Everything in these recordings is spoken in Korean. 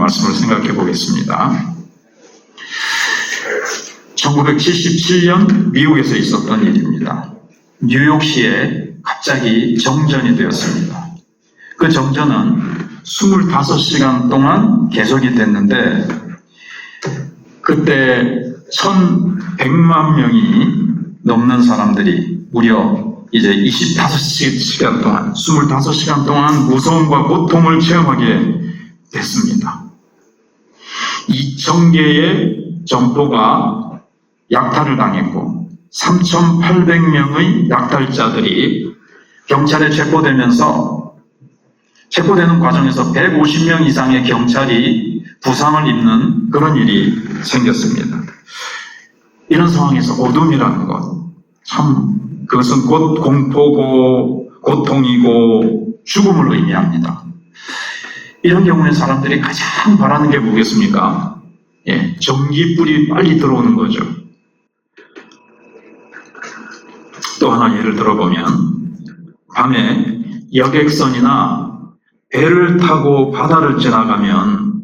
말씀을 생각해 보겠습니다. 1977년 미국에서 있었던 일입니다. 뉴욕시에 갑자기 정전이 되었습니다. 그 정전은 25시간 동안 계속이 됐는데 그때 1,100만 명이 넘는 사람들이 무려 이제 25시간 동안, 25시간 동안 무서움과 고통을 체험하게 됐습니다. 2,000개의 점포가 약탈을 당했고 3,800명의 약탈자들이 경찰에 체포되면서 체포되는 과정에서 150명 이상의 경찰이 부상을 입는 그런 일이 생겼습니다. 이런 상황에서 어둠이라는 것, 참 그것은 곧 공포고 고통이고 죽음을 의미합니다. 이런 경우에 사람들이 가장 바라는 게 뭐겠습니까? 전기불이 빨리 들어오는 거죠. 또 하나 예를 들어보면 밤에 여객선이나 배를 타고 바다를 지나가면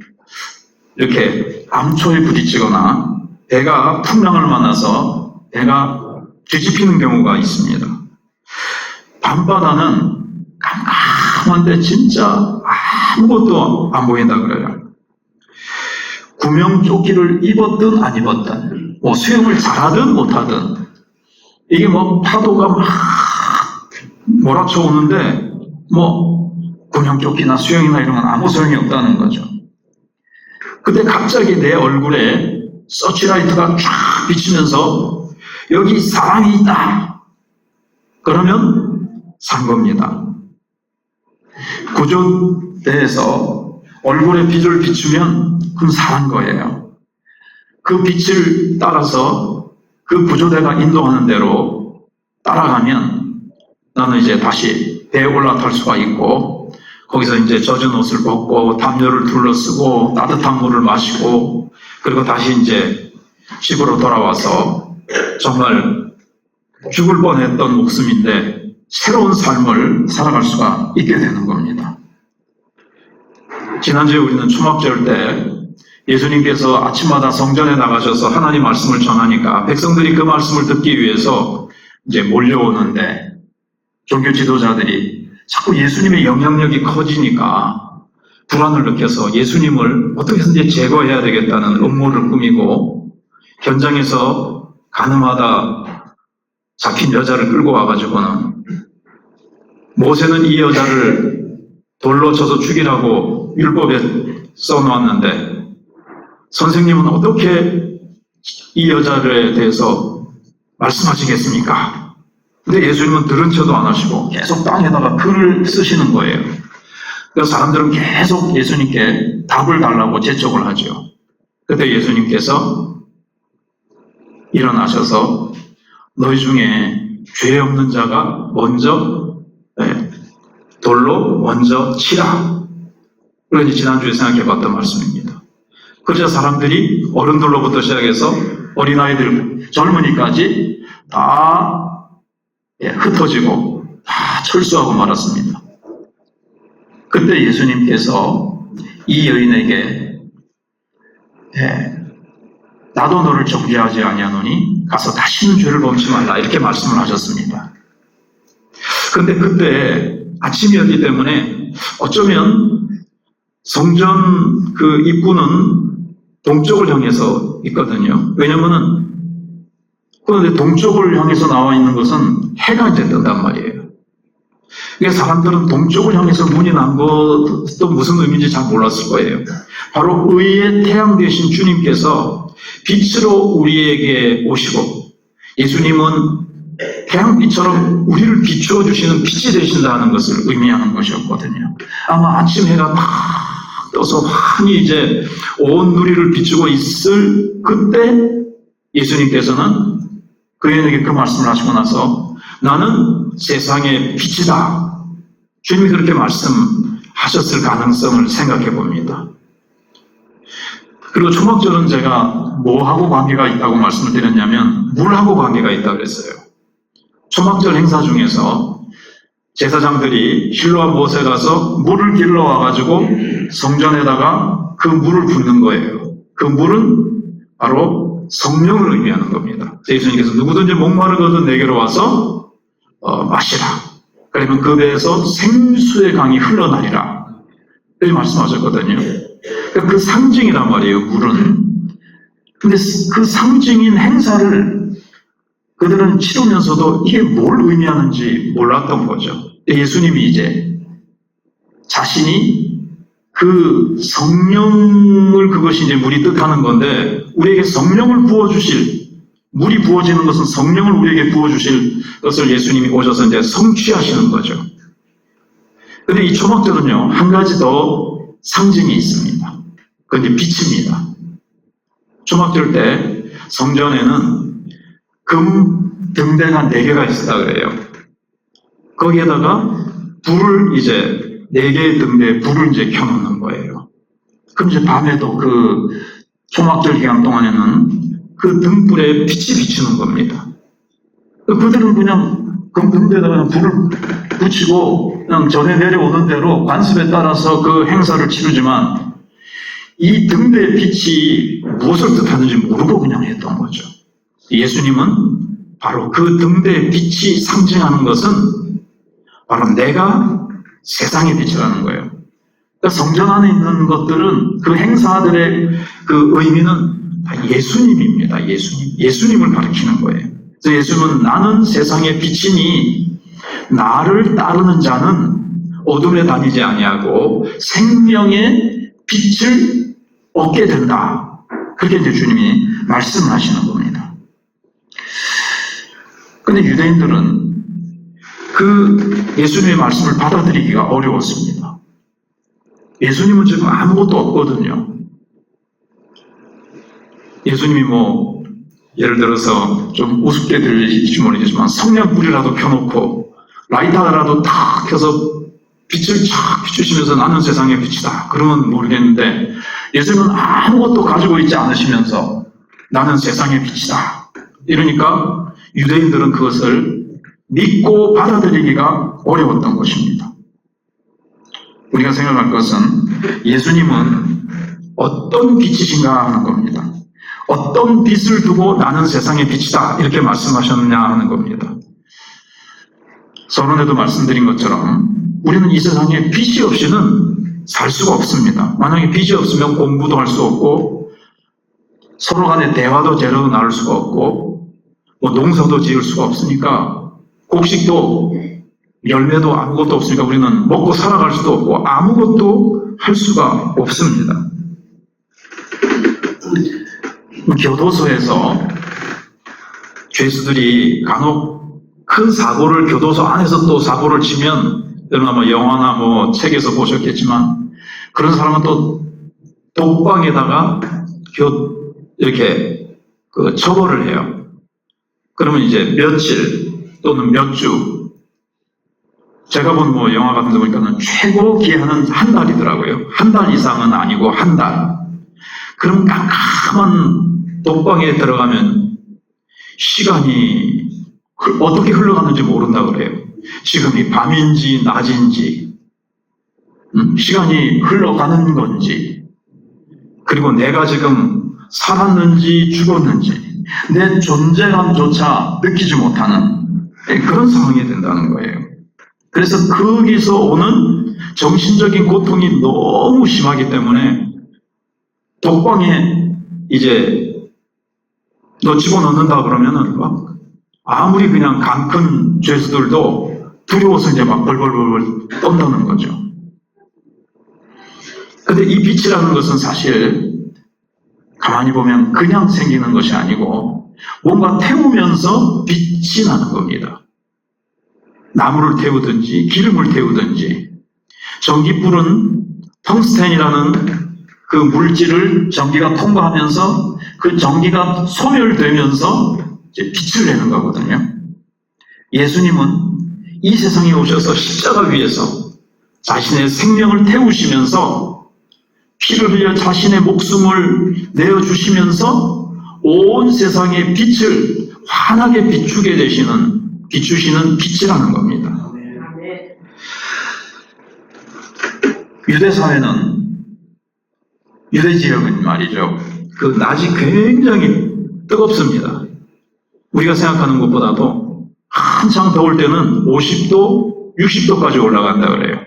이렇게 암초에 부딪히거나 배가 풍랑을 만나서 배가 뒤집히는 경우가 있습니다. 밤바다는 깜깜한데 진짜 아무것도 안 보인다 그래요. 구명조끼를 입었든 안 입었든, 수영을 잘하든 못하든, 이게 파도가 막 몰아쳐 오는데, 구명조끼나 수영이나 이런 건 아무 소용이 없다는 거죠. 그때 갑자기 내 얼굴에 서치라이트가 쫙 비치면서, 여기 사람이 있다! 그러면 산 겁니다. 구조대에서 얼굴에 빛을 비추면 그건 살한 거예요. 그 빛을 따라서 그 구조대가 인도하는 대로 따라가면 나는 이제 다시 배에 올라탈 수가 있고 거기서 이제 젖은 옷을 벗고 담요를 둘러쓰고 따뜻한 물을 마시고 그리고 다시 이제 집으로 돌아와서 정말 죽을 뻔했던 목숨인데 새로운 삶을 살아갈 수가 있게 되는 겁니다. 지난주에 우리는 초막절 때 예수님께서 아침마다 성전에 나가셔서 하나님 말씀을 전하니까 백성들이 그 말씀을 듣기 위해서 이제 몰려오는데 종교 지도자들이 자꾸 예수님의 영향력이 커지니까 불안을 느껴서 예수님을 어떻게 해서든지 제거해야 되겠다는 음모를 꾸미고 현장에서 가늠하다 잡힌 여자를 끌고 와가지고는 모세는 이 여자를 돌로 쳐서 죽이라고 율법에 써놓았는데 선생님은 어떻게 이 여자에 대해서 말씀하시겠습니까? 근데 예수님은 들은 척도 안 하시고 계속 땅에다가 글을 쓰시는 거예요. 그래서 사람들은 계속 예수님께 답을 달라고 재촉을 하죠. 그때 예수님께서 일어나셔서 너희 중에 죄 없는 자가 먼저 돌로 먼저 치라. 그러니 지난주에 생각해봤던 말씀입니다. 그래서 사람들이 어른들로부터 시작해서 어린아이들, 젊은이까지 다 흩어지고 다 철수하고 말았습니다. 그때 예수님께서 이 여인에게 나도 너를 정죄하지 아니하노니 가서 다시는 죄를 범치 말라 이렇게 말씀을 하셨습니다. 그런데 그때 아침이었기 때문에 어쩌면 성전 그 입구는 동쪽을 향해서 있거든요. 왜냐면은 그런데 동쪽을 향해서 나와 있는 것은 해가 이제 뜬단 말이에요. 그러니까 사람들은 동쪽을 향해서 문이 난 것도 무슨 의미인지 잘 몰랐을 거예요. 바로 의의 태양 되신 주님께서 빛으로 우리에게 오시고 예수님은 태양빛처럼 우리를 비추어 주시는 빛이 되신다는 것을 의미하는 것이었거든요. 아마 아침 해가 탁 떠서 환히 이제 온 누리를 비추고 있을 그때 예수님께서는 그에게 그 말씀을 하시고 나서 나는 세상의 빛이다. 주님이 그렇게 말씀하셨을 가능성을 생각해 봅니다. 그리고 초막절은 제가 뭐하고 관계가 있다고 말씀을 드렸냐면 물하고 관계가 있다고 그랬어요. 초막절 행사 중에서 제사장들이 실로암 못에 가서 물을 길러와 가지고 성전에다가 그 물을 붓는 거예요. 그 물은 바로 성령을 의미하는 겁니다. 예수님께서 누구든지 목마르거든 내게로 와서 마시라. 그러면 그 배에서 생수의 강이 흘러나리라. 이렇게 말씀하셨거든요. 그 상징이란 말이에요, 물은. 근데 그 상징인 행사를 그들은 치르면서도 이게 뭘 의미하는지 몰랐던 거죠. 예수님이 이제 자신이 그 성령을, 그것이 이제 물이 뜻하는 건데, 우리에게 성령을 부어주실, 물이 부어지는 것은 성령을 우리에게 부어주실 것을 예수님이 오셔서 이제 성취하시는 거죠. 근데 이 초막절은요, 한 가지 더 상징이 있습니다. 그게 빛입니다. 초막절 때 성전에는 금 등대가 4개가 있었다 그래요. 거기에다가 불을 이제 4개의 등대에 불을 이제 켜놓는 거예요. 그럼 이제 밤에도 그 초막절 기간 동안에는 그 등불에 빛이 비추는 겁니다. 그들은 그냥 금 등대에다가 불을 붙이고 그냥 전에 내려오는 대로 관습에 따라서 그 행사를 치르지만 이 등대의 빛이 무엇을 뜻하는지 모르고 그냥 했던 거죠. 예수님은 바로 그 등대의 빛이 상징하는 것은 바로 내가 세상의 빛이라는 거예요. 그러니까 성전 안에 있는 것들은 그 행사들의 그 의미는 다 예수님입니다. 예수님을 가리키는 거예요. 그래서 예수님은 나는 세상의 빛이니 나를 따르는 자는 어둠에 다니지 아니하고 생명의 빛을 얻게 된다. 그렇게 이제 주님이 말씀하시는 겁니다. 근데 유대인들은 그 예수님의 말씀을 받아들이기가 어려웠습니다. 예수님은 지금 아무것도 없거든요. 예수님이 뭐 예를 들어서 좀 우습게 들릴지 모르겠지만 성냥불이라도 켜놓고 라이터라도 탁 켜서 빛을 쫙 비추시면서 나는 세상의 빛이다. 그러면 모르겠는데 예수님은 아무것도 가지고 있지 않으시면서 나는 세상의 빛이다. 이러니까 유대인들은 그것을 믿고 받아들이기가 어려웠던 것입니다. 우리가 생각할 것은 예수님은 어떤 빛이신가 하는 겁니다. 어떤 빛을 두고 나는 세상의 빛이다 이렇게 말씀하셨느냐 하는 겁니다. 서론에도 말씀드린 것처럼 우리는 이 세상에 빛이 없이는 살 수가 없습니다. 만약에 빛이 없으면 공부도 할 수 없고 서로 간의 대화도 제대로 나눌 수가 없고 뭐 농사도 지을 수가 없으니까 곡식도 열매도 아무것도 없으니까 우리는 먹고 살아갈 수도 없고 아무것도 할 수가 없습니다. 교도소에서 죄수들이 간혹 큰 사고를 교도소 안에서 또 사고를 치면 여러분 뭐 영화나 뭐 책에서 보셨겠지만 그런 사람은 또 독방에다가 이렇게 그 처벌을 해요. 그러면 이제 며칠 또는 몇 주, 제가 본 뭐 영화 같은 거 보니까는 최고 기한은 한 달이더라고요. 한 달 이상은 아니고 한 달. 그럼 깜깜한 독방에 들어가면 시간이 어떻게 흘러가는지 모른다 그래요. 지금이 밤인지 낮인지, 시간이 흘러가는 건지, 그리고 내가 지금 살았는지 죽었는지, 내 존재감조차 느끼지 못하는 그런 상황이 된다는 거예요. 그래서 거기서 오는 정신적인 고통이 너무 심하기 때문에 독방에 이제 너 집어넣는다 그러면은 막 아무리 그냥 간 큰 죄수들도 두려워서 이제 막 벌벌벌 떤다는 거죠. 근데 이 빛이라는 것은 사실 가만히 보면 그냥 생기는 것이 아니고 뭔가 태우면서 빛이 나는 겁니다. 나무를 태우든지 기름을 태우든지 전기불은 텅스텐이라는 그 물질을 전기가 통과하면서 그 전기가 소멸되면서 이제 빛을 내는 거거든요. 예수님은 이 세상에 오셔서 십자가 위에서 자신의 생명을 태우시면서 피를 흘려 자신의 목숨을 내어주시면서 온 세상의 빛을 환하게 비추시는 빛이라는 겁니다. 유대 사회는, 유대 지역은 말이죠, 그 낮이 굉장히 뜨겁습니다. 우리가 생각하는 것보다도 한창 더울 때는 50도, 60도까지 올라간다 그래요.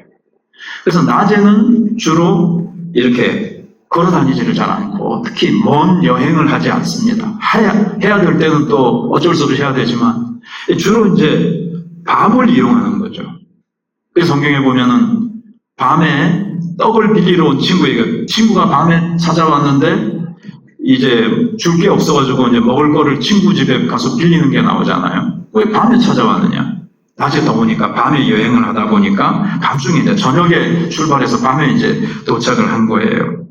그래서 낮에는 주로 이렇게 걸어 다니지를 잘 않고, 특히 먼 여행을 하지 않습니다. 해야 될 때는 또 어쩔 수 없이 해야 되지만, 주로 이제 밤을 이용하는 거죠. 그래서 성경에 보면은 밤에 떡을 빌리러 온 친구에게, 친구가 밤에 찾아왔는데 이제 줄 게 없어가지고 이제 먹을 거를 친구 집에 가서 빌리는 게 나오잖아요. 왜 밤에 찾아왔느냐? 낮에 더우니까 밤에 여행을 하다 보니까 밤중에 이제 저녁에 출발해서 밤에 이제 도착을 한 거예요.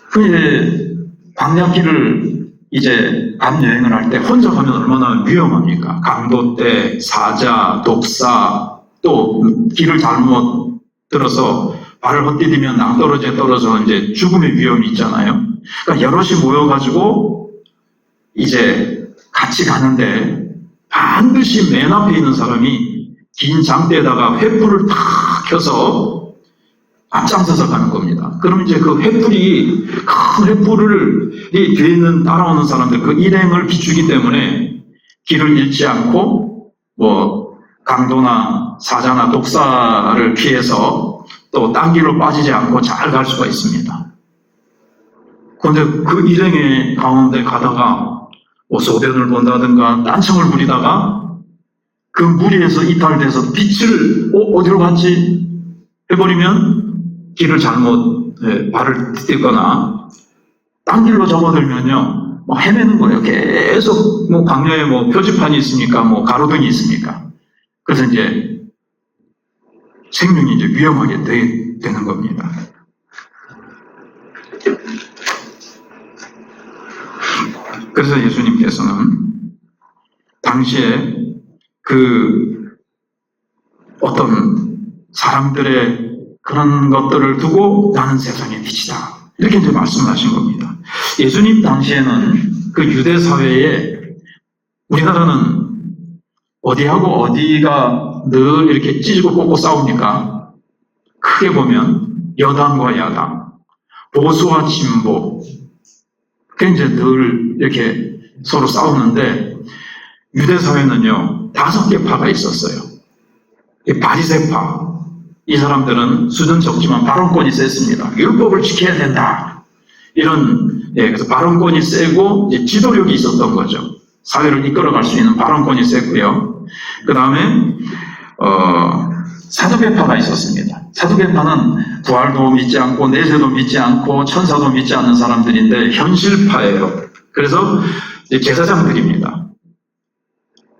그 광야길을 이제 밤 여행을 할 때 혼자 가면 얼마나 위험합니까? 강도떼, 사자, 독사, 또 길을 잘못 들어서 발을 헛디디면 낭떠러지에 떨어져 이제 죽음의 위험이 있잖아요. 그러니까 여럿이 모여가지고 이제 같이 가는데 반드시 맨 앞에 있는 사람이 긴 장대에다가 횃불을 탁 켜서 앞장서서 가는 겁니다. 그럼 이제 그 횃불이, 큰 횃불을 이 뒤에 있는 따라오는 사람들 그 일행을 비추기 때문에 길을 잃지 않고 뭐 강도나 사자나 독사를 피해서 또 딴 길로 빠지지 않고 잘 갈 수가 있습니다. 그런데 그 일행의 가운데 가다가 뭐 소변을 본다든가 딴청을 부리다가 그 무리에서 이탈돼서 빛을 어디로 갔지 해버리면 길을 잘못 발을 딛거나 딴 길로 접어들면요 뭐 헤매는 거예요. 계속 뭐 광야에 뭐 표지판이 있습니까? 뭐 가로등이 있습니까? 그래서 이제 생명이 이제 위험하게 되는 겁니다. 그래서 예수님께서는 당시에 그 어떤 사람들의 그런 것들을 두고 나는 세상의 빛이다. 이렇게 이제 말씀하신 겁니다. 예수님 당시에는 그 유대 사회에 우리나라는 어디하고 어디가 늘 이렇게 찢고 꽂고 싸웁니까? 크게 보면 여당과 야당, 보수와 진보, 그게 이제 늘 이렇게 서로 싸우는데 유대 사회는요 5개 파가 있었어요. 바리새파, 이 사람들은 수준 적지만 발언권이 셌습니다. 율법을 지켜야 된다. 이런 그래서 발언권이 세고 이제 지도력이 있었던 거죠. 사회를 이끌어갈 수 있는 발언권이 세고요. 그 다음에 사두개파가 있었습니다. 사두개파는 부활도 믿지 않고 내세도 믿지 않고 천사도 믿지 않는 사람들인데 현실파예요. 그래서 제사장들입니다.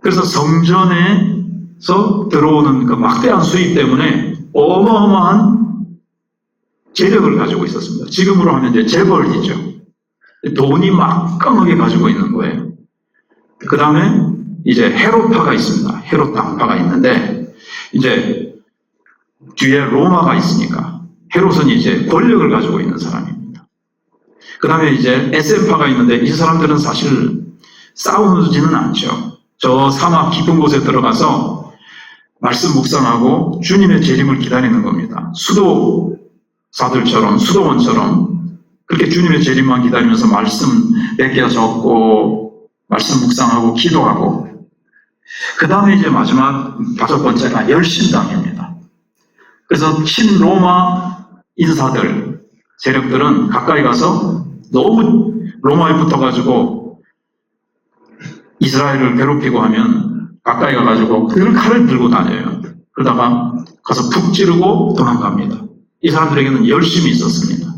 그래서 성전에서 들어오는 그 막대한 수입 때문에 어마어마한 재력을 가지고 있었습니다. 지금으로 하면 이제 재벌이죠. 돈이 막강하게 가지고 있는 거예요. 그 다음에 이제 헤롯파가 있습니다. 헤롯 당파가 있는데 이제 뒤에 로마가 있으니까 헤롯은 이제 권력을 가지고 있는 사람입니다. 그 다음에 이제 SM파가 있는데 이 사람들은 사실 싸우지는 않죠. 저 사막 깊은 곳에 들어가서 말씀 묵상하고 주님의 재림을 기다리는 겁니다. 수도사들처럼 수도원처럼 그렇게 주님의 재림만 기다리면서 말씀 몇 개 적고 말씀 묵상하고 기도하고 그 다음에 이제 마지막 5번째가 열심당입니다. 그래서 친로마 인사들 세력들은 가까이 가서 너무 로마에 붙어가지고 이스라엘을 괴롭히고 하면 가까이 가가지고 늘 칼을 들고 다녀요. 그러다가 가서 푹 찌르고 도망갑니다. 이 사람들에게는 열심이 있었습니다.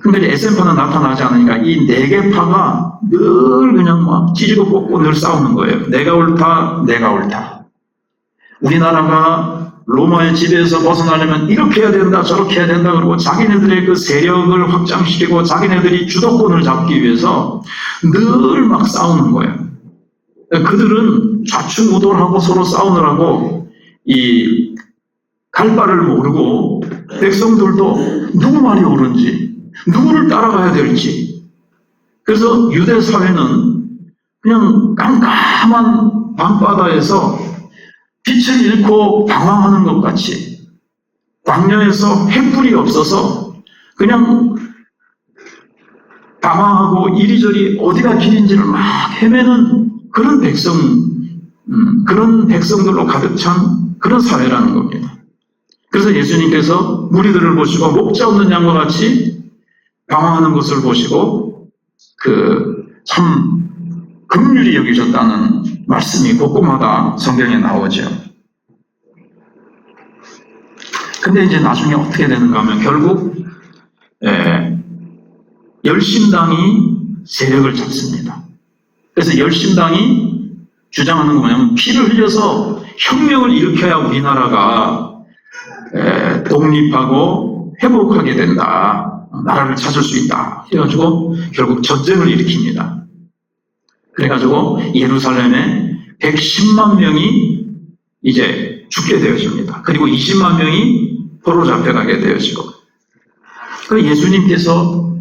근데 SM파는 나타나지 않으니까 이 4개 파가 늘 그냥 막 찌르고 꽂고 늘 싸우는 거예요. 내가 옳다, 내가 옳다. 우리나라가 로마의 지배에서 벗어나려면 이렇게 해야 된다, 저렇게 해야 된다, 그러고 자기네들의 그 세력을 확장시키고 자기네들이 주도권을 잡기 위해서 늘 막 싸우는 거예요. 그들은 좌충우돌하고 서로 싸우느라고 이 갈 바를 모르고 백성들도 누구 말이 옳은지 누구를 따라가야 될지. 그래서 유대 사회는 그냥 깜깜한 밤바다에서 빛을 잃고 방황하는 것 같이 광야에서 횃불이 없어서 그냥 방황하고 이리저리 어디가 길인지를 막 헤매는 그런 그런 백성들로 가득 찬 그런 사회라는 겁니다. 그래서 예수님께서 무리들을 보시고 목자 없는 양과 같이 방황하는 것을 보시고 참 긍휼히 여기셨다는 말씀이 곳곳마다 성경에 나오죠. 근데 이제 나중에 어떻게 되는가 하면 결국 열심당이 세력을 잡습니다. 그래서 열심당이 주장하는 건 뭐냐면 피를 흘려서 혁명을 일으켜야 우리나라가 독립하고 회복하게 된다. 나라를 찾을 수 있다. 그래가지고 결국 전쟁을 일으킵니다. 그래가지고 예루살렘에 110만 명이 이제 죽게 되어집니다. 그리고 20만 명이 포로 잡혀가게 되어지고, 그 예수님께서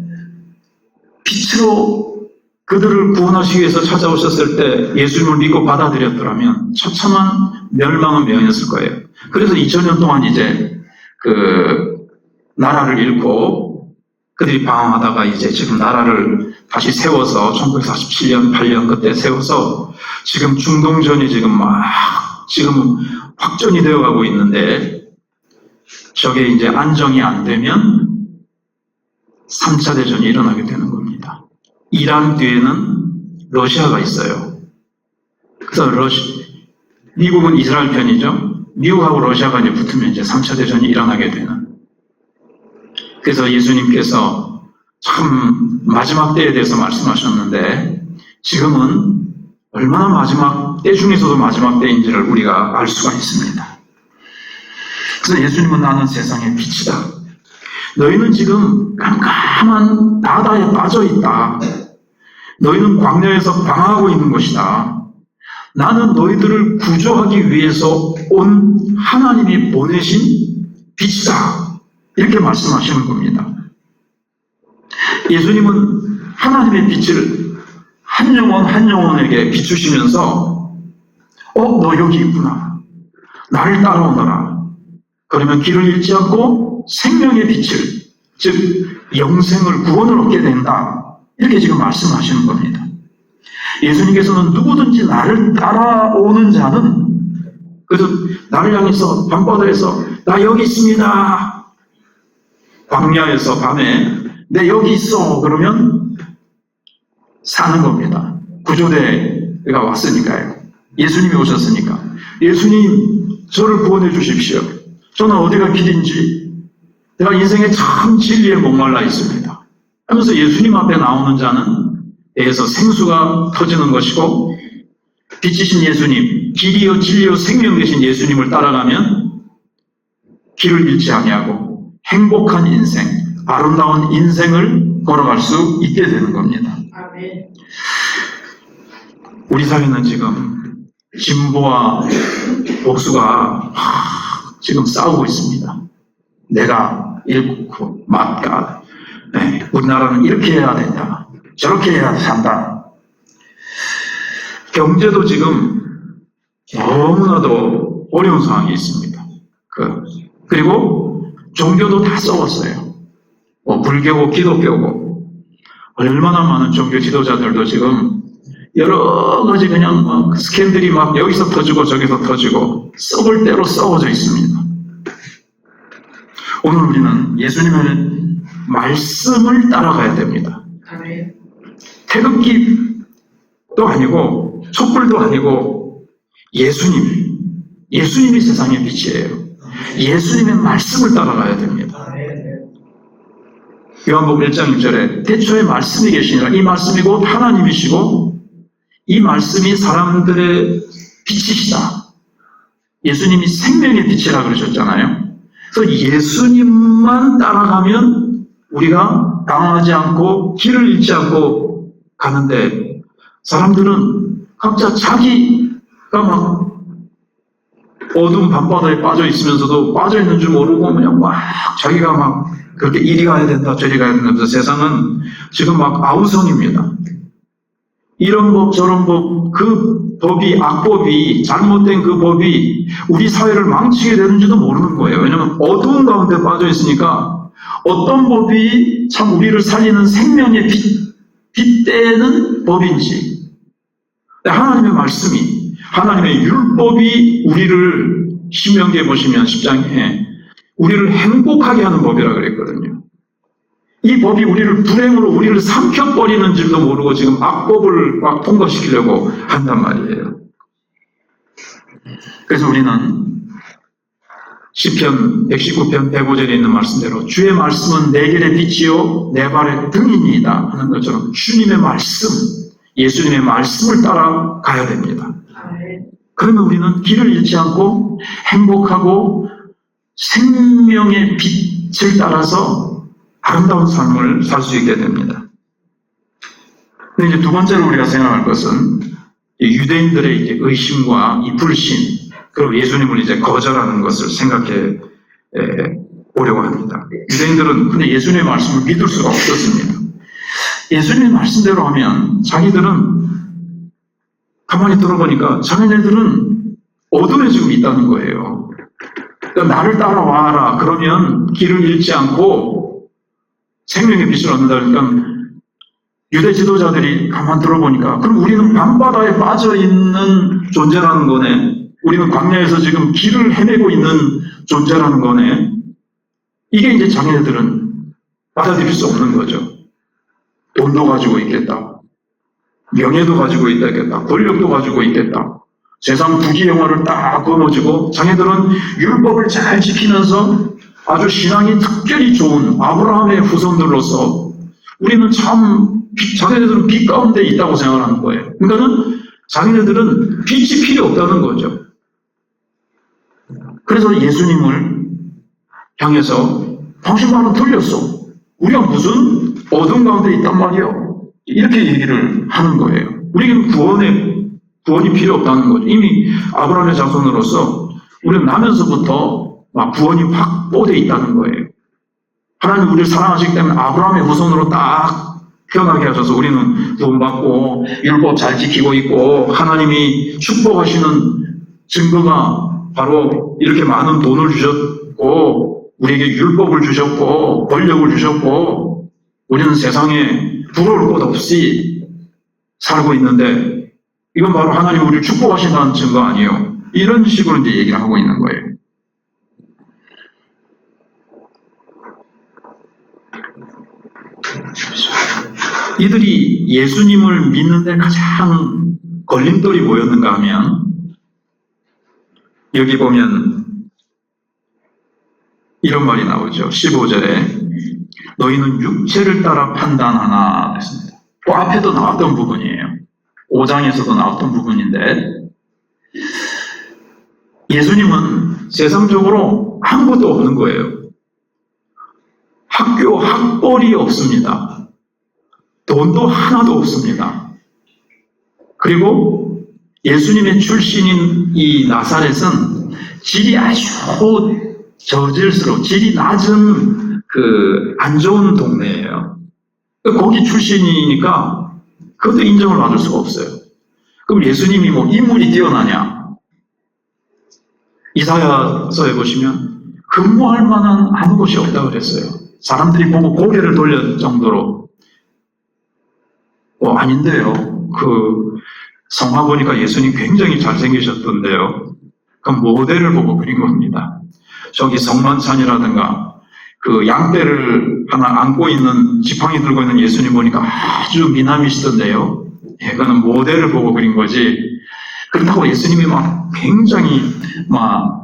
빛으로 그들을 구원하시기 위해서 찾아오셨을 때 예수님을 믿고 받아들였더라면 처참한 멸망은 면했을 거예요. 그래서 2000년 동안 이제 나라를 잃고 그들이 방황하다가 이제 지금 나라를 다시 세워서 1947년, 8년 그때 세워서 지금 중동전이 지금 확전이 되어 가고 있는데, 저게 이제 안정이 안 되면 3차 대전이 일어나게 되는 겁니다. 이란 뒤에는 러시아가 있어요. 그래서 미국은 이스라엘 편이죠. 미국하고 러시아가 이제 붙으면 이제 3차 대전이 일어나게 되는. 그래서 예수님께서 참 마지막 때에 대해서 말씀하셨는데, 지금은 얼마나 마지막 때 중에서도 마지막 때인지를 우리가 알 수가 있습니다. 그래서 예수님은 나는 세상의 빛이다. 너희는 지금 깜깜한 바다에 빠져 있다. 너희는 광야에서 방황하고 있는 것이다. 나는 너희들을 구조하기 위해서 온 하나님이 보내신 빛이다. 이렇게 말씀하시는 겁니다. 예수님은 하나님의 빛을 한 영혼 한 영혼에게 비추시면서 너 여기 있구나. 나를 따라오너라. 그러면 길을 잃지 않고 생명의 빛을, 즉 영생을, 구원을 얻게 된다. 이렇게 지금 말씀하시는 겁니다. 예수님께서는 누구든지 나를 따라오는 자는, 그래서 나를 향해서 밤바다에서 나 여기 있습니다. 광야에서 밤에 내 여기 있어. 그러면 사는 겁니다. 구조대가 왔으니까요. 예수님이 오셨으니까. 예수님, 저를 구원해 주십시오. 저는 어디가 길인지, 내가 인생에 참 진리에 목말라 있습니다. 하면서 예수님 앞에 나오는 자는 배에서 생수가 터지는 것이고, 빛이신 예수님, 길이요 진리요 생명 되신 예수님을 따라가면 길을 잃지 아니하고 행복한 인생, 아름다운 인생을 걸어갈 수 있게 되는 겁니다. 우리 사회는 지금 진보와 복수가 지금 싸우고 있습니다. 내가 일구 맞가, 우리나라는 이렇게 해야 된다, 저렇게 해야 산다. 경제도 지금 너무나도 어려운 상황이 있습니다. 그리고 종교도 다 썩었어요. 불교고 기독교고, 얼마나 많은 종교 지도자들도 지금 여러 가지 그냥 스캔들이 막 여기서 터지고 저기서 터지고 썩을 대로 썩어져 있습니다. 오늘 우리는 예수님의 말씀을 따라가야 됩니다. 태극기도 아니고 촛불도 아니고 예수님이 세상의 빛이에요. 예수님의 말씀을 따라가야 됩니다. 요한복음 1장 1절에 태초에 말씀이 계시니라, 이 말씀이 곧 하나님이시고 이 말씀이 사람들의 빛이시다. 예수님이 생명의 빛이라 그러셨잖아요. 그래서 예수님만 따라가면 우리가 당황하지 않고 길을 잃지 않고 가는데, 사람들은 각자 자기가 막 어두운 밤바다에 빠져 있으면서도 빠져 있는 줄 모르고 그냥 막 자기가 막 그렇게 이리 가야 된다 저리 가야 된다. 세상은 지금 막 아우성입니다. 이런 법 저런 법, 그 법이 악법이 잘못된 그 법이 우리 사회를 망치게 되는지도 모르는 거예요. 왜냐하면 어두운 가운데 빠져 있으니까 어떤 법이 참 우리를 살리는 생명의 빛되는 법인지, 하나님의 말씀이, 하나님의 율법이 우리를, 신명기에 보시면 10장에 우리를 행복하게 하는 법이라 그랬거든요. 이 법이 우리를 불행으로 우리를 삼켜버리는 줄도 모르고 지금 악법을 막 통과시키려고 한단 말이에요. 그래서 우리는 시편 119편 105절에 있는 말씀대로 주의 말씀은 내 길의 빛이요 내 발의 등이니이다 하는 것처럼 주님의 말씀, 예수님의 말씀을 따라가야 됩니다. 그러면 우리는 길을 잃지 않고 행복하고 생명의 빛을 따라서 아름다운 삶을 살 수 있게 됩니다. 근데 이제 두 번째로 우리가 생각할 것은 유대인들의 이제 의심과 이 불신, 그리고 예수님을 이제 거절하는 것을 생각해 보려고 합니다. 유대인들은 근데 예수님의 말씀을 믿을 수가 없었습니다. 예수님의 말씀대로 하면 자기들은 가만히 들어보니까 자기네들은 어둠에 지금 있다는 거예요. 그러니까 나를 따라와라. 그러면 길을 잃지 않고 생명의 빛을 얻는다. 그러니까 유대 지도자들이 가만 들어보니까 그럼 우리는 밤바다에 빠져 있는 존재라는 거네. 우리는 광야에서 지금 길을 헤매고 있는 존재라는 거네. 이게 이제 자기네들은 받아들일 수 없는 거죠. 돈도 가지고 있겠다. 명예도 가지고 있겠다. 권력도 가지고 있겠다. 세상 부귀영화를 딱 거머쥐고 자기들은 율법을 잘 지키면서 아주 신앙이 특별히 좋은 아브라함의 후손들로서 우리는 참 자기네들은 빛 가운데 있다고 생각하는 거예요. 그러니까는 자기네들은 빛이 필요 없다는 거죠. 그래서 예수님을 향해서 당신 말은 틀렸어. 우리가 무슨 어둠 가운데 있단 말이에요. 이렇게 얘기를 하는 거예요. 우리는 구원이 필요 없다는 거죠. 이미 아브라함의 자손으로서 우리는 나면서부터 구원이 확보되어 있다는 거예요. 하나님 우리를 사랑하시기 때문에 아브라함의 후손으로 딱 태어나게 하셔서 우리는 구원받고 율법 잘 지키고 있고 하나님이 축복하시는 증거가 바로 이렇게 많은 돈을 주셨고 우리에게 율법을 주셨고 권력을 주셨고 우리는 세상에 부러울 것 없이 살고 있는데 이건 바로 하나님이 우리를 축복하신다는 증거 아니에요. 이런 식으로 이제 얘기를 하고 있는 거예요. 이들이 예수님을 믿는데 가장 걸림돌이 뭐였는가 하면 여기 보면 이런 말이 나오죠. 15절에 너희는 육체를 따라 판단하나 했습니다. 또 앞에도 나왔던 부분이에요. 5장에서도 나왔던 부분인데 예수님은 세상적으로 아무것도 없는 거예요. 학교 학벌이 없습니다. 돈도 하나도 없습니다. 그리고 예수님의 출신인 이 나사렛은 질이 아주 저질스러운, 질이 낮은 안 좋은 동네예요. 거기 출신이니까 그것도 인정을 받을 수가 없어요. 그럼 예수님이 뭐 인물이 뛰어나냐? 이사야서에 보시면 근무할 만한 아무 곳이 없다고 그랬어요. 사람들이 보고 고개를 돌릴 정도로 아닌데요. 성화 보니까 예수님 굉장히 잘생기셨던데요. 그 모델을 보고 그린 겁니다. 저기 성만찬이라든가 양떼를 하나 안고 있는 지팡이 들고 있는 예수님 보니까 아주 미남이시던데요. 그거는 모델을 보고 그린 거지. 그렇다고 예수님이 굉장히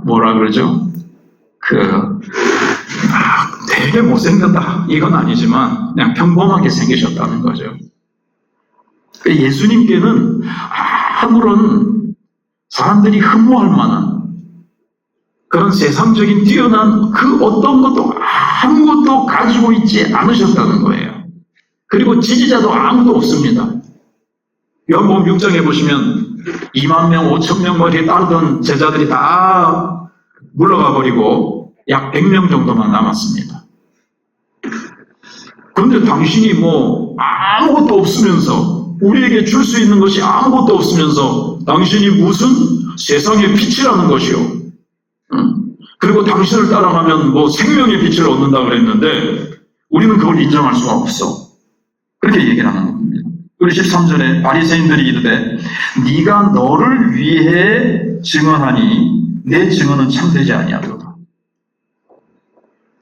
뭐라 그러죠? 되게 못생겼다. 이건 아니지만 그냥 평범하게 생기셨다는 거죠. 예수님께는 아무런 사람들이 흠모할 만한 그런 세상적인 뛰어난 그 어떤 것도 아무것도 가지고 있지 않으셨다는 거예요. 그리고 지지자도 아무도 없습니다. 요한복음 6장에 보시면 2만 명, 5천 명 거리에 따르던 제자들이 다 물러가 버리고 약 100명 정도만 남았습니다. 그런데 당신이 아무것도 없으면서 우리에게 줄 수 있는 것이 아무것도 없으면서 당신이 무슨 세상의 빛이라는 것이요. 그리고 당신을 따라가면 뭐 생명의 빛을 얻는다 그랬는데 우리는 그걸 인정할 수가 없어. 그렇게 얘기를 하는 겁니다. 그리고 13절에 바리새인들이 이르되 네가 너를 위해 증언하니 내 증언은 참되지 아니하도다.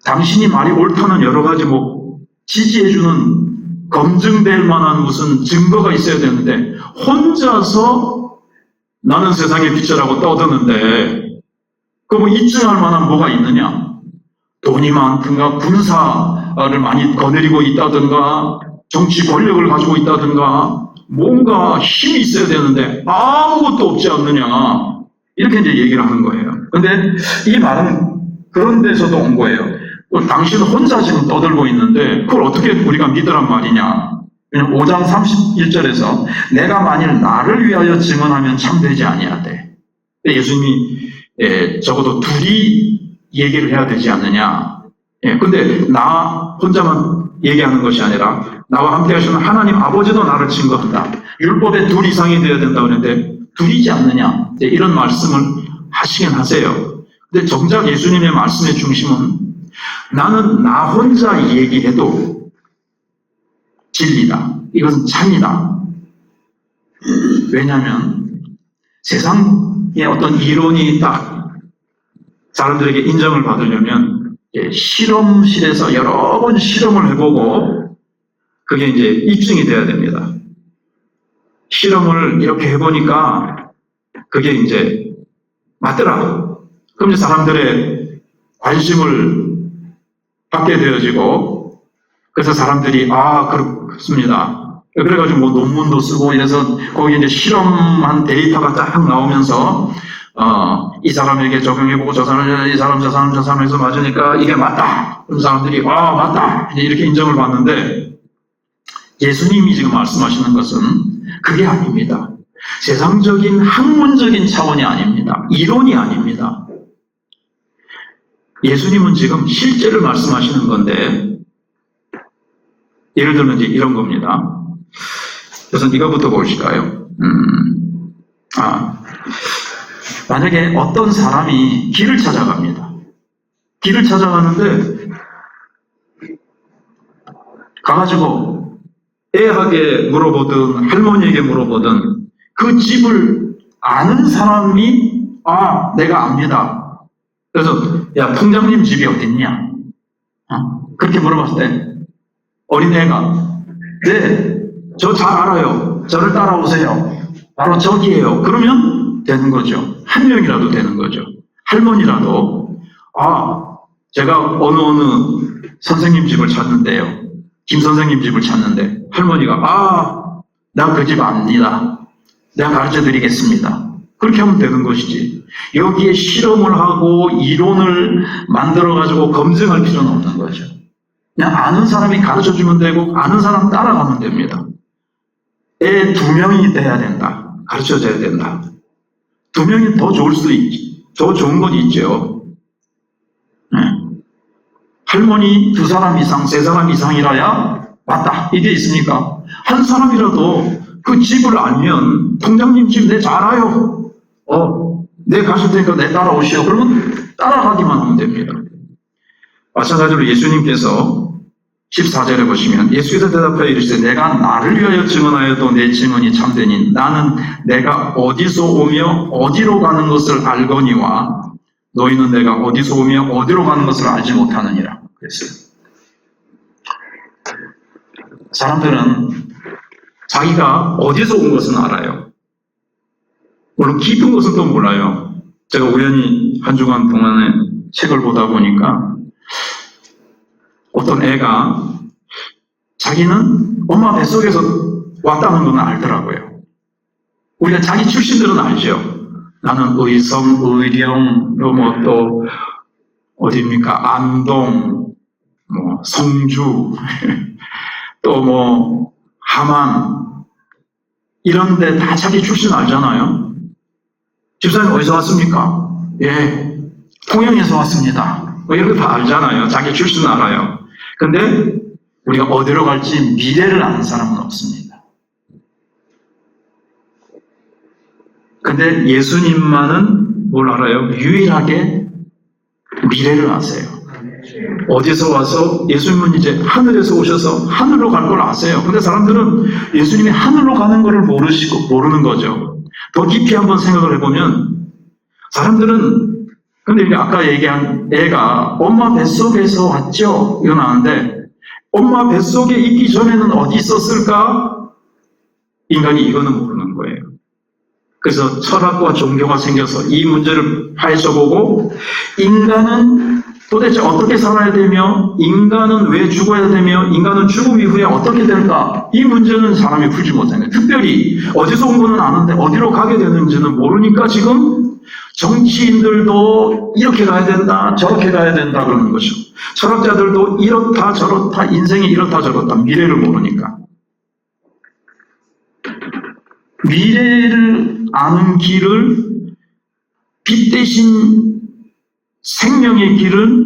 당신이 말이 옳다는 여러 가지 뭐 지지해주는 검증될 만한 무슨 증거가 있어야 되는데 혼자서 나는 세상의 빛이라고 떠드는데 그럼 입증할 만한 뭐가 있느냐? 돈이 많든가 군사를 많이 거느리고 있다든가 정치 권력을 가지고 있다든가 뭔가 힘이 있어야 되는데 아무것도 없지 않느냐 이렇게 이제 얘기를 하는 거예요. 근데 이 말은 그런 데서도 온 거예요. 당신은 혼자 지금 떠들고 있는데 그걸 어떻게 우리가 믿으란 말이냐. 5장 31절에서 내가 만일 나를 위하여 증언하면 참되지 아니하되 예수님이 적어도 둘이 얘기를 해야 되지 않느냐. 근데 나 혼자만 얘기하는 것이 아니라 나와 함께 하시는 하나님 아버지도 나를 증거한다. 율법에 둘 이상이 되어야 된다 그랬는데 둘이지 않느냐. 이런 말씀을 하시긴 하세요. 근데 정작 예수님의 말씀의 중심은 나는 나 혼자 얘기해도 진리다. 이것은 참이다. 왜냐하면 세상에 어떤 이론이 딱 사람들에게 인정을 받으려면 실험실에서 여러 번 실험을 해보고 그게 이제 입증이 돼야 됩니다. 실험을 이렇게 해보니까 그게 이제 맞더라. 그럼 이제 사람들의 관심을 받게 되어지고 그래서 사람들이 그렇습니다. 그래가지고 뭐 논문도 쓰고 이래서 거기 이제 실험한 데이터가 딱 나오면서 이 사람에게 적용해보고 저 사람, 이 사람, 저 사람, 저 사람에서 맞으니까 이게 맞다. 그럼 사람들이 맞다. 이렇게 인정을 받는데 예수님이 지금 말씀하시는 것은 그게 아닙니다. 세상적인 학문적인 차원이 아닙니다. 이론이 아닙니다. 예수님은 지금 실제를 말씀하시는 건데 예를 들면 이제 이런 겁니다. 그래서 이거부터 보실까요? 만약에 어떤 사람이 길을 찾아갑니다. 길을 찾아가는데 가가지고 애에게 물어보든 할머니에게 물어보든 그 집을 아는 사람이 내가 압니다. 그래서 야 통장님 집이 어딨냐? 그렇게 물어봤을 때 어린애가 네, 저 잘 알아요. 저를 따라오세요. 바로 저기예요. 그러면 되는 거죠. 한 명이라도 되는 거죠. 할머니라도 제가 어느 선생님 집을 찾는데요. 김 선생님 집을 찾는데 할머니가 나 그 집 압니다. 내가 가르쳐 드리겠습니다. 그렇게 하면 되는 것이지. 여기에 실험을 하고 이론을 만들어가지고 검증할 필요는 없는 거죠. 그냥 아는 사람이 가르쳐주면 되고 아는 사람 따라가면 됩니다. 애 2명이 돼야 된다. 가르쳐줘야 된다. 2명이 더 좋을 수도 있지. 더 좋은 건 있죠. 할머니 2사람 이상, 3사람 이상이라야 맞다. 이게 있으니까 한 사람이라도 그 집을 알면 통장님 집 내 잘 알아요. 내 가실 테니까 내 따라오시오. 그러면 따라가기만 하면 됩니다. 마찬가지로 예수님께서 14절에 보시면 예수께서 대답하여 이르시되 내가 나를 위하여 증언하여도 내 증언이 참되니 나는 내가 어디서 오며 어디로 가는 것을 알거니와 너희는 내가 어디서 오며 어디로 가는 것을 알지 못하느니라 그랬어요. 사람들은 자기가 어디서 온 것은 알아요. 물론 깊은 것은 또 몰라요. 제가 우연히 한 주간 동안에 책을 보다 보니까 어떤 애가 자기는 엄마 뱃속에서 왔다는 건 알더라고요. 우리가 자기 출신들은 알죠. 나는 의성, 의령, 또 어디입니까? 안동, 성주, 또 함안 이런 데 다 자기 출신 알잖아요. 집사님 어디서 왔습니까? 예, 통영에서 왔습니다. 이런 거 다 알잖아요. 자기 출신 알아요. 근데 우리가 어디로 갈지 미래를 아는 사람은 없습니다. 근데 예수님만은 뭘 알아요? 유일하게 미래를 아세요. 어디서 와서 예수님은 이제 하늘에서 오셔서 하늘로 갈 걸 아세요. 근데 사람들은 예수님이 하늘로 가는 것을 모르는 거죠. 더 깊이 한번 생각을 해보면 사람들은 근데 아까 얘기한 애가 엄마 뱃속에서 왔죠? 이거 나오는데 엄마 뱃속에 있기 전에는 어디 있었을까? 인간이 이거는 모르는 거예요. 그래서 철학과 종교가 생겨서 이 문제를 파헤쳐보고 인간은 도대체 어떻게 살아야 되며 인간은 왜 죽어야 되며 인간은 죽음 이후에 어떻게 될까? 이 문제는 사람이 풀지 못하는 거예요. 특별히 어디서 온 거는 아는데 어디로 가게 되는지는 모르니까 지금 정치인들도 이렇게 가야 된다 저렇게 가야 된다 그러는 거죠. 철학자들도 이렇다 저렇다 인생이 이렇다 저렇다 미래를 모르니까. 미래를 아는 길을 빛 대신 생명의 길은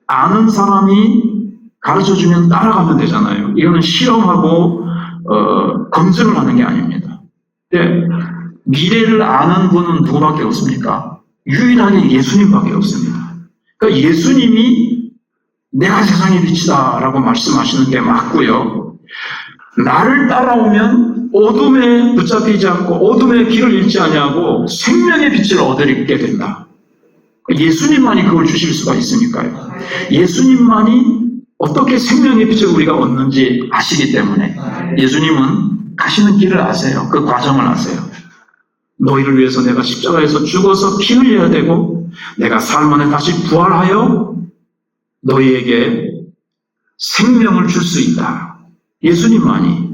아는 사람이 가르쳐주면 따라가면 되잖아요. 이거는 실험하고 검증을 하는 게 아닙니다. 근데 미래를 아는 분은 누구밖에 없습니까? 유일하게 예수님밖에 없습니다. 그러니까 예수님이 내가 세상의 빛이다 라고 말씀하시는 게 맞고요. 나를 따라오면 어둠에 붙잡히지 않고 어둠의 길을 잃지 아니하고 생명의 빛을 얻게 된다. 예수님만이 그걸 주실 수가 있으니까요. 예수님만이 어떻게 생명의 빛을 우리가 얻는지 아시기 때문에 예수님은 가시는 길을 아세요. 그 과정을 아세요. 너희를 위해서 내가 십자가에서 죽어서 피 흘려야 되고 내가 삶 안에 다시 부활하여 너희에게 생명을 줄 수 있다. 예수님만이.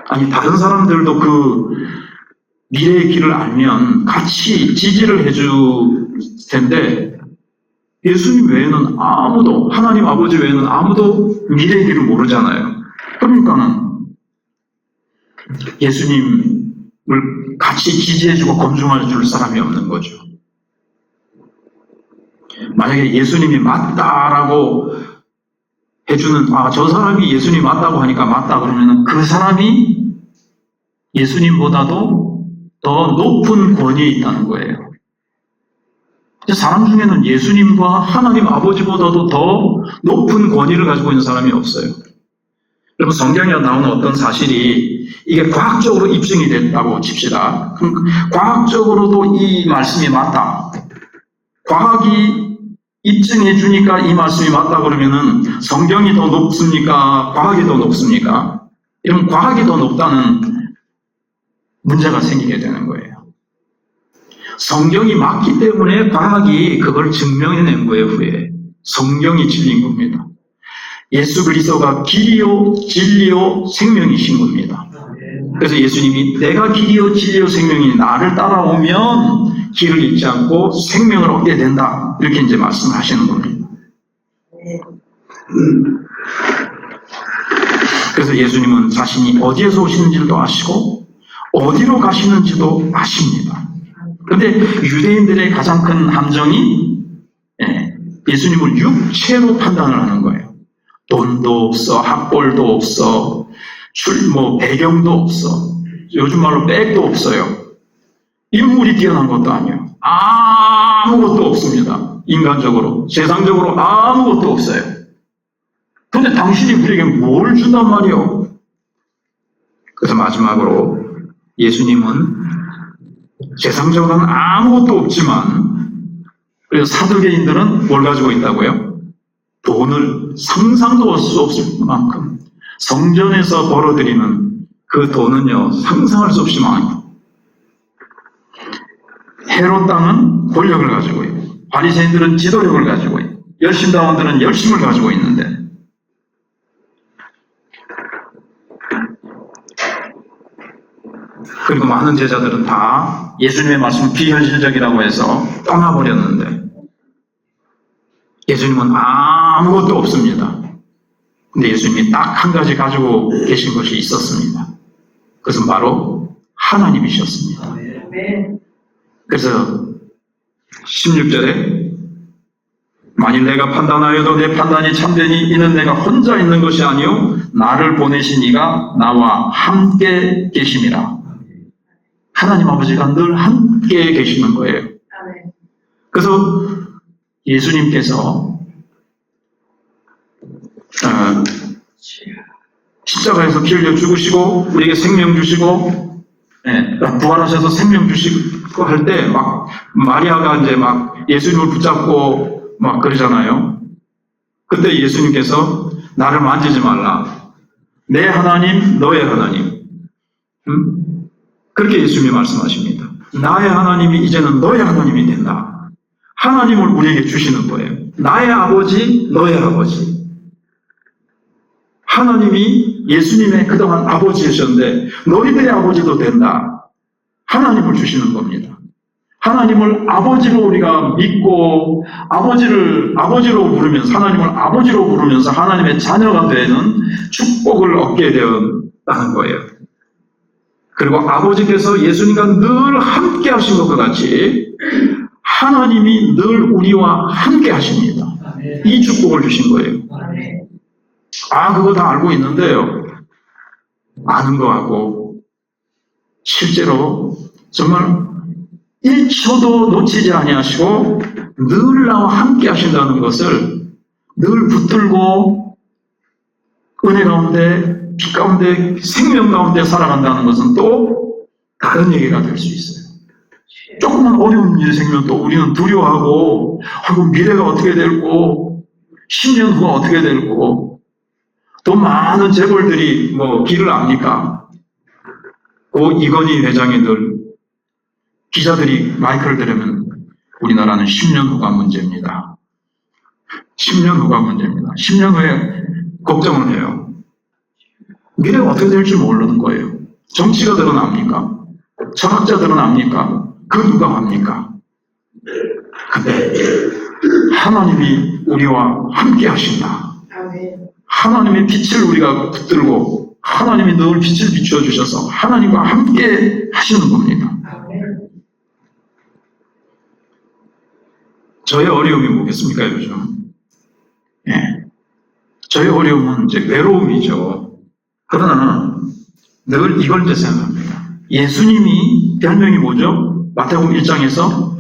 아니 다른 사람들도 그 미래의 길을 알면 같이 지지를 해줄 텐데 예수님 외에는 아무도 하나님 아버지 외에는 아무도 미래의 길을 모르잖아요. 그러니까는 예수님을 같이 지지해주고 검증해 줄 사람이 없는 거죠. 만약에 예수님이 맞다라고 해주는 저 사람이 예수님 맞다고 하니까 맞다 그러면은 그 사람이 예수님보다도 더 높은 권위에 있다는 거예요. 사람 중에는 예수님과 하나님 아버지보다도 더 높은 권위를 가지고 있는 사람이 없어요. 여러분 성경에 나오는 어떤 사실이 이게 과학적으로 입증이 됐다고 칩시다. 그럼 과학적으로도 이 말씀이 맞다. 과학이 입증해 주니까 이 말씀이 맞다 그러면은 성경이 더 높습니까? 과학이 더 높습니까? 이러면 과학이 더 높다는 문제가 생기게 되는 거예요. 성경이 맞기 때문에 과학이 그걸 증명해낸 거예요. 후에 성경이 진리인 겁니다. 예수 그리스도가 길이요 진리요 생명이신 겁니다. 그래서 예수님이 내가 길이요 진리요 생명이니 나를 따라오면 길을 잃지 않고 생명을 얻게 된다. 이렇게 이제 말씀을 하시는 겁니다. 그래서 예수님은 자신이 어디에서 오시는지도 아시고 어디로 가시는지도 아십니다. 그런데 유대인들의 가장 큰 함정이 예수님을 육체로 판단을 하는 거예요. 돈도 없어, 학벌도 없어, 배경도 없어, 요즘 말로 백도 없어요. 인물이 뛰어난 것도 아니에요. 아무것도 없습니다. 인간적으로, 세상적으로 아무것도 없어요. 그런데 당신이 우리에게 뭘 준단 말이에요? 그래서 마지막으로 예수님은 세상적으로는 아무것도 없지만 그래서 사두개인들은 뭘 가지고 있다고요? 돈을 상상도 할 수 없을 만큼 성전에서 벌어들이는 그 돈은요 상상할 수 없이 많아요. 헤롯 땅은 권력을 가지고 있고 바리새인들은 지도력을 가지고 있고 열심당원들은 열심을 가지고 있는데 그리고 많은 제자들은 다 예수님의 말씀은 비현실적이라고 해서 떠나버렸는데 예수님은 아무것도 없습니다. 근데 예수님이 딱 한 가지 가지고 계신 것이 있었습니다. 그것은 바로 하나님이셨습니다. 그래서 16절에 만일 내가 판단하여도 내 판단이 참되니 이는 내가 혼자 있는 것이 아니요 나를 보내신 이가 나와 함께 계심이라. 하나님 아버지가 늘 함께 계시는 거예요. 그래서 예수님께서 십자가에서 피 흘려 죽으시고 우리에게 생명 주시고 부활하셔서 생명 주시고 할 때 막 마리아가 이제 막 예수님을 붙잡고 막 그러잖아요. 그때 예수님께서 나를 만지지 말라. 내 하나님, 너의 하나님. 그렇게 예수님이 말씀하십니다. 나의 하나님이 이제는 너의 하나님이 된다. 하나님을 우리에게 주시는 거예요. 나의 아버지, 너의 아버지. 하나님이 예수님의 그동안 아버지이셨는데 너희들의 아버지도 된다. 하나님을 주시는 겁니다. 하나님을 아버지로 우리가 믿고 아버지로 부르면서 하나님을 아버지로 부르면서 하나님의 자녀가 되는 축복을 얻게 되었다는 거예요. 그리고 아버지께서 예수님과 늘 함께 하신 것과 같이 하나님이 늘 우리와 함께 하십니다. 이 축복을 주신 거예요. 그거 다 알고 있는데요. 아는 거하고 실제로 정말 1초도 놓치지 아니하시고 늘 나와 함께 하신다는 것을 늘 붙들고 은혜 가운데, 빛 가운데, 생명 가운데 살아간다는 것은 또 다른 얘기가 될 수 있어요. 조금만 어려운 일이 생기면 또 우리는 두려워하고 미래가 어떻게 될고 10년 후가 어떻게 될고 또 많은 재벌들이 길을 압니까? 이건희 회장이 늘 기자들이 마이크를 들으면 우리나라는 10년 후가 문제입니다. 10년 후가 문제입니다. 10년 후에 걱정을 해요. 미래가 어떻게 될지 모르는 거예요. 정치가들은 압니까? 철학자들은 압니까? 그 누가 압니까? 근데 하나님이 우리와 함께 하신다. 하나님의 빛을 우리가 붙들고 하나님이 늘 빛을 비추어 주셔서 하나님과 함께 하시는 겁니다. 저의 어려움이 뭐겠습니까, 요즘? 저의 어려움은 이제 외로움이죠. 그러나 늘 이걸 이제 생각합니다. 예수님이 별명이 뭐죠? 마태복음 1장에서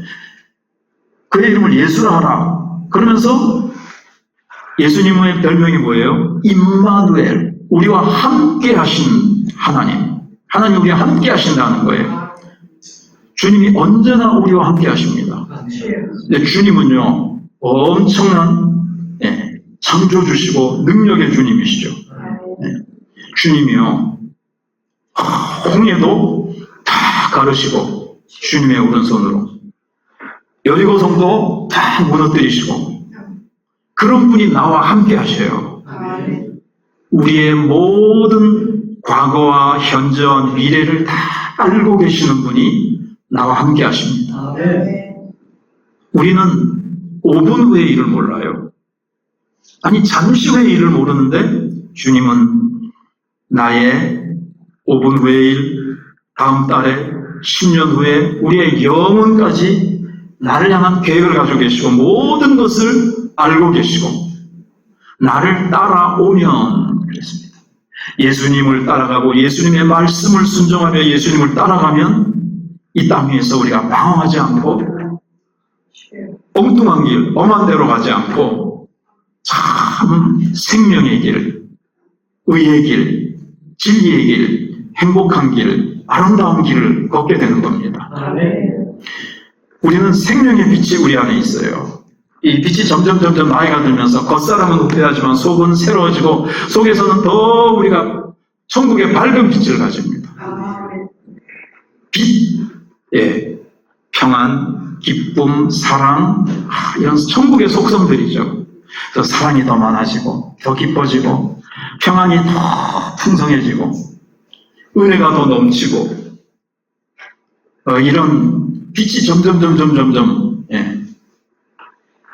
그의 이름을 예수라 하라. 그러면서 예수님의 별명이 뭐예요? 임마누엘. 우리와 함께 하신 하나님. 하나님 우리와 함께 하신다는 거예요. 주님이 언제나 우리와 함께 하십니다. 주님은요, 엄청난 창조주시고 능력의 주님이시죠. 주님이요, 홍해도 다 가르시고 주님의 오른손으로 여리고성도 다 무너뜨리시고 그런 분이 나와 함께 하셔요. 우리의 모든 과거와 현재와 미래를 다 알고 계시는 분이 나와 함께 하십니다. 우리는 5분 후의 일을 몰라요. 아니 잠시 후의 일을 모르는데 주님은 나의 5분 후의 일, 다음 달에 10년 후에 우리의 영혼까지 나를 향한 계획을 가지고 계시고 모든 것을 알고 계시고 나를 따라오면 그랬습니다. 예수님을 따라가고 예수님의 말씀을 순종하며 예수님을 따라가면 이 땅 위에서 우리가 방황하지 않고 엉뚱한 길, 엄한 데로 가지 않고 참 생명의 길, 의의 길, 진리의 길, 행복한 길, 아름다운 길을 걷게 되는 겁니다. 우리는 생명의 빛이 우리 안에 있어요. 이 빛이 점점 나이가 들면서 겉사람은 후퇴하지만 속은 새로워지고 속에서는 더 우리가 천국의 밝은 빛을 가집니다. 빛, 평안, 기쁨, 사랑, 이런 천국의 속성들이죠. 그래서 사랑이 더 많아지고 더 기뻐지고 평안이 더 풍성해지고 은혜가 더 넘치고 이런 빛이 점점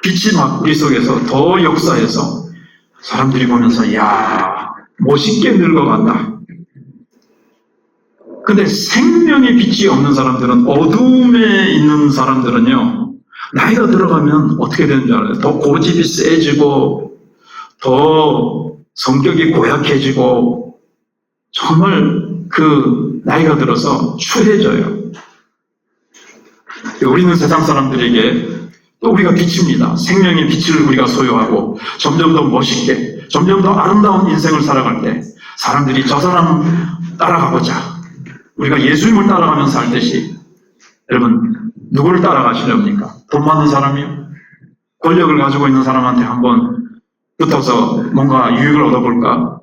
빛이 막 우리 속에서 더 역사해서 사람들이 보면서 야 멋있게 늙어간다. 근데 생명의 빛이 없는 사람들은 어둠에 있는 사람들은요 나이가 들어가면 어떻게 되는 줄 알아요? 더 고집이 세지고 더 성격이 고약해지고 정말 그 나이가 들어서 추해져요. 우리는 세상 사람들에게 또 우리가 빛입니다. 생명의 빛을 우리가 소유하고 점점 더 멋있게, 점점 더 아름다운 인생을 살아갈 때 사람들이 저 사람 따라가보자. 우리가 예수님을 따라가면서 살듯이 여러분 누구를 따라가시렵니까? 돈 많은 사람이요? 권력을 가지고 있는 사람한테 한번 붙어서 뭔가 유익을 얻어볼까?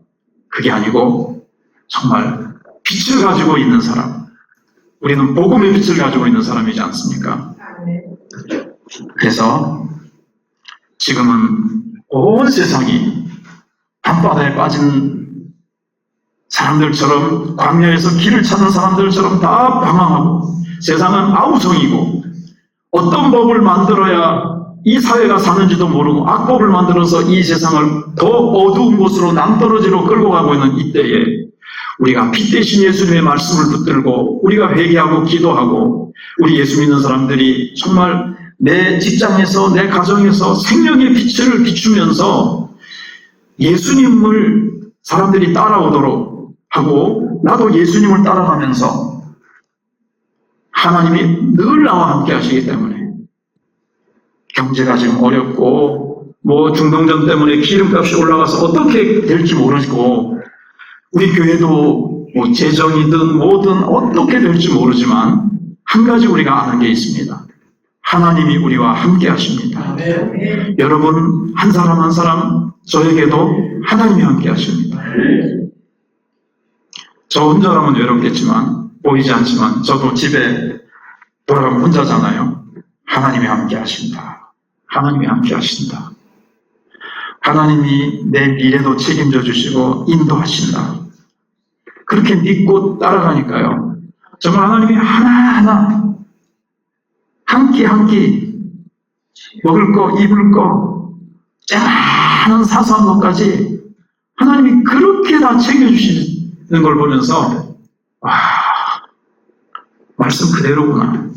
그게 아니고 정말 빛을 가지고 있는 사람. 우리는 복음의 빛을 가지고 있는 사람이지 않습니까? 그래서 지금은 온 세상이 밤바다에 빠진 사람들처럼, 광야에서 길을 찾는 사람들처럼 다 방황하고 세상은 아우성이고 어떤 법을 만들어야 이 사회가 사는지도 모르고 악법을 만들어서 이 세상을 더 어두운 곳으로 낭떠러지로 끌고 가고 있는 이때에 우리가 빛 대신 예수님의 말씀을 붙들고 우리가 회개하고 기도하고 우리 예수 믿는 사람들이 정말 내 직장에서 내 가정에서 생명의 빛을 비추면서 예수님을 사람들이 따라오도록 하고 나도 예수님을 따라가면서 하나님이 늘 나와 함께 하시기 때문에 경제가 지금 어렵고 뭐 중동전 때문에 기름값이 올라가서 어떻게 될지 모르고 우리 교회도 뭐 재정이든 뭐든 어떻게 될지 모르지만 한 가지 우리가 아는 게 있습니다. 하나님이 우리와 함께 하십니다. 여러분 한 사람 한 사람 저에게도 하나님이 함께 하십니다. 저 혼자라면 외롭겠지만 보이지 않지만 저도 집에 돌아가면 혼자잖아요. 하나님이 함께 하신다. 하나님이 함께 하신다. 하나님이 내 미래도 책임져 주시고 인도하신다. 그렇게 믿고 따라가니까요. 정말 하나님이 하나하나 한 끼 먹을 거 입을 거 짠한 사소한 것까지 하나님이 그렇게 다 챙겨주시는 걸 보면서 와, 말씀 그대로구나.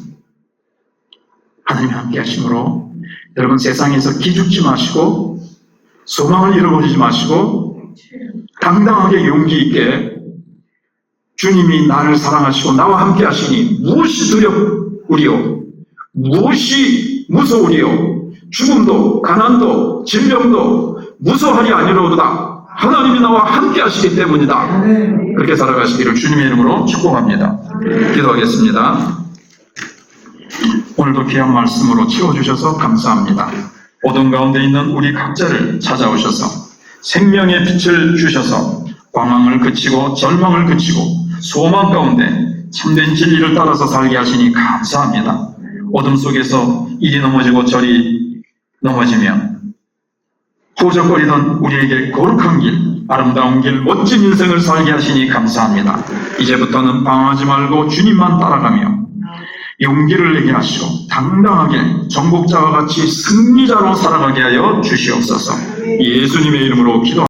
하나님이 함께 하심으로 여러분 세상에서 기죽지 마시고 소망을 잃어버리지 마시고 당당하게 용기 있게 주님이 나를 사랑하시고 나와 함께 하시니 무엇이 두렵우리요 무엇이 무서우리요 죽음도 가난도 질병도 무서워하리 아니로도다. 하나님이 나와 함께 하시기 때문이다. 그렇게 살아가시기를 주님의 이름으로 축복합니다. 기도하겠습니다. 오늘도 귀한 말씀으로 채워주셔서 감사합니다. 어둠 가운데 있는 우리 각자를 찾아오셔서 생명의 빛을 주셔서 광황을 그치고 절망을 그치고 소망 가운데 참된 진리를 따라서 살게 하시니 감사합니다. 어둠 속에서 이리 넘어지고 저리 넘어지며 호적거리던 우리에게 거룩한 길, 아름다운 길, 멋진 인생을 살게 하시니 감사합니다. 이제부터는 방황하지 말고 주님만 따라가며 용기를 내게 하시고 당당하게 정복자와 같이 승리자로 살아가게 하여 주시옵소서. 예수님의 이름으로 기도합니다.